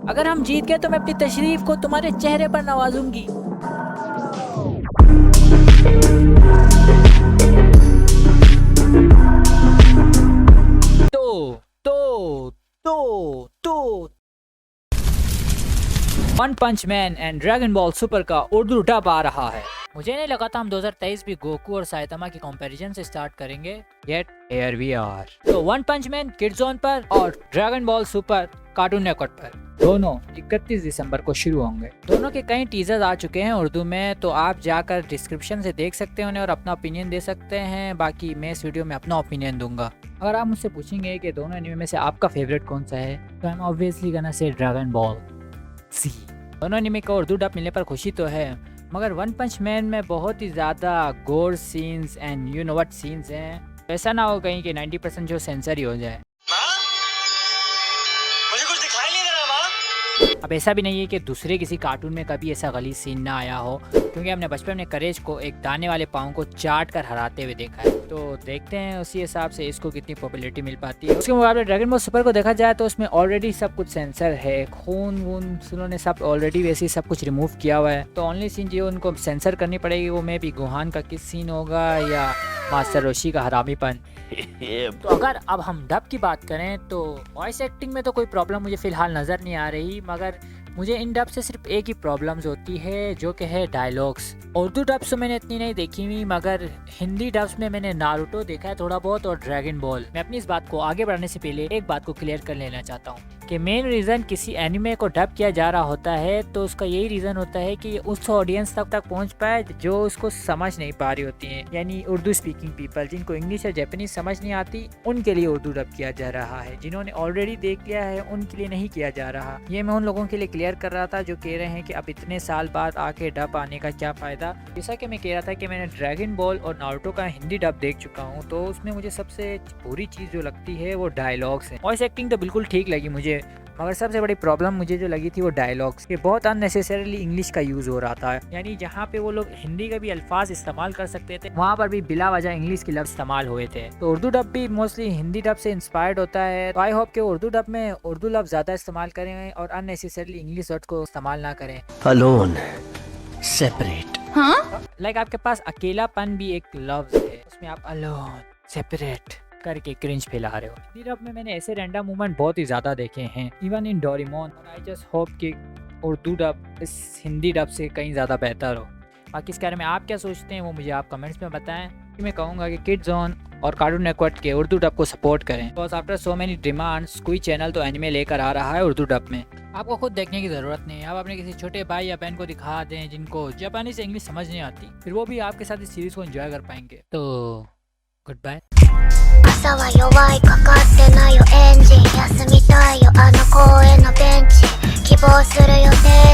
अगर हम जीत गए तो मैं अपनी तशरीफ को तुम्हारे चेहरे पर नवाजूंगी। तो One Punch Man and Dragon Ball Super का उर्दू डब आ रहा है। मुझे नहीं लगा था हम 2023 भी गोकू और साइतामा की कंपैरिजन से स्टार्ट करेंगे, येट हियर वी आर। तो One Punch man kids zone पर और dragon Ball super cartoon network पर दोनों 31 दिसंबर को शुरू होंगे। दोनों के कई टीजर्स आ चुके हैं उर्दू में, तो आप जाकर डिस्क्रिप्शन से देख सकते हैं उन्हें और अपना ओपिनियन दे सकते हैं। बाकी मैं इस वीडियो में अपना ओपिनियन दूंगा। अगर आप मुझसे पूछेंगे कि दोनों एनिमे में से आपका फेवरेट कौन सा है, तो I am obviously gonna say Dragon Ball Z. दोनों एनिमे का उर्दू डब मिलने पर खुशी तो है, मगर वन पंच मैन में बहुत ही ज़्यादा गोर scenes and you know what scenes हैं। ऐसा ना हो कहीं कि 90% जो सेंसर ही हो जाए। मुझे कुछ दिखाई नहीं दे रहा माँ। अब ऐसा भी नहीं है कि दूसरे किसी कार्टून में कभी ऐसा गलीज सीन ना आया हो, क्योंकि हमने बचपन में करेज को एक दाने वाले पाँव को चाट कर हराते हुए देखा है। तो देखते हैं उसी हिसाब से इसको कितनी पॉपुलैरिटी मिल पाती है। उसके मुकाबले ड्रैगन बॉल सुपर को देखा जाए तो उसमें ऑलरेडी सब कुछ सेंसर है, खून वून उन्होंने सब ऑलरेडी वैसे ही सब कुछ रिमूव किया हुआ है। तो ओनली सीन जो उनको सेंसर करनी पड़ेगी वो मे बी गुहान का किस सीन होगा या मास्टर रोशी का हरामीपन। तो अगर अब हम डब की बात करें तो वॉइस एक्टिंग में तो कोई प्रॉब्लम मुझे फिलहाल नज़र नहीं आ रही, मगर मुझे इन डब से सिर्फ एक ही प्रॉब्लम्स होती है, जो कि है डायलॉग्स। उर्दू डब्स तो मैंने इतनी नहीं देखी हुई, मगर हिंदी डब्स में मैंने नारुतो देखा है थोड़ा बहुत और ड्रैगन बॉल। मैं अपनी इस बात को आगे बढ़ाने से पहले एक बात को क्लियर कर लेना चाहता हूँ कि मेन रीज़न किसी एनिमे को डब किया जा रहा होता है तो उसका यही रीज़न होता है कि उस ऑडियंस तक पहुँच पाए जो उसको समझ नहीं पा रही होती है, यानी उर्दू स्पीकिंग पीपल जिनको इंग्लिश या जापानीज समझ नहीं आती, उनके लिए उर्दू डब किया जा रहा है। जिन्होंने ऑलरेडी देख लिया है उनके लिए नहीं किया जा रहा। ये मैं उन लोगों के लिए क्लियर कर रहा था जो कह रहे हैं कि अब इतने साल बाद आके डब आने का क्या फ़ायदा। जैसा कि मैं कह रहा था कि मैंने ड्रैगन बॉल और नारुतो का हिंदी डब देख चुका हूँ, तो उसमें मुझे सबसे बुरी चीज़ जो लगती है वो डायलॉग्स हैं। वॉइस एक्टिंग तो बिल्कुल ठीक लगी मुझे, मगर सबसे बड़ी प्रॉब्लम मुझे जो लगी थी वो डायलॉग्स के बहुत अननेसेसरीली इंग्लिश का यूज़ हो रहा था। यानी जहाँ पे वो लोग हिंदी के भी अल्फाज इस्तेमाल कर सकते थे वहाँ पर भी बिला वजह इंग्लिश के लफ्ज़ इस्तेमाल हुए थे। तो उर्दू डब भी मोस्टली हिंदी डब से इंस्पायर्ड होता है, तो आई होप कि उर्दू डब में उर्दू लफ्ज़ ज़्यादा इस्तेमाल करें और अननेसेसरीली इंग्लिश वर्ड को इस्तेमाल ना करें। Alone, separate. हाँ? लाइक आपके पास अकेलापन भी एक लफ्ज़ है, उसमें आप अलोन सेपरेट करके क्रिंज फैला रहे हो। हिंदी डब में मैंने ऐसे रैंडम मूवमेंट बहुत ही ज़्यादा देखे हैं, even in Doraemon. I just hope कि उर्दू डब इस हिंदी डब से कहीं ज़्यादा बेहतर हो। बाकी इसके बारे में आप क्या सोचते हैं वो मुझे आप कमेंट्स में बताएं। मैं कहूँगा कि किड्स जोन और कार्टून नेटवर्क के उर्दू डब को सपोर्ट करें, because after so many demands कोई चैनल तो एनिमे लेकर आ रहा है उर्दू डब में। आपको खुद देखने की ज़रूरत नहीं है, आप अपने किसी छोटे भाई या बहन को दिखा दें जिनको जापानी से इंग्लिश समझ नहीं आती, फिर वो भी आपके साथ इस सीरीज़ को एंजॉय कर पाएंगे। तो गुड बाय। 朝は弱いかかってないよエンジン休みたいよあの公園のベンチ希望する予定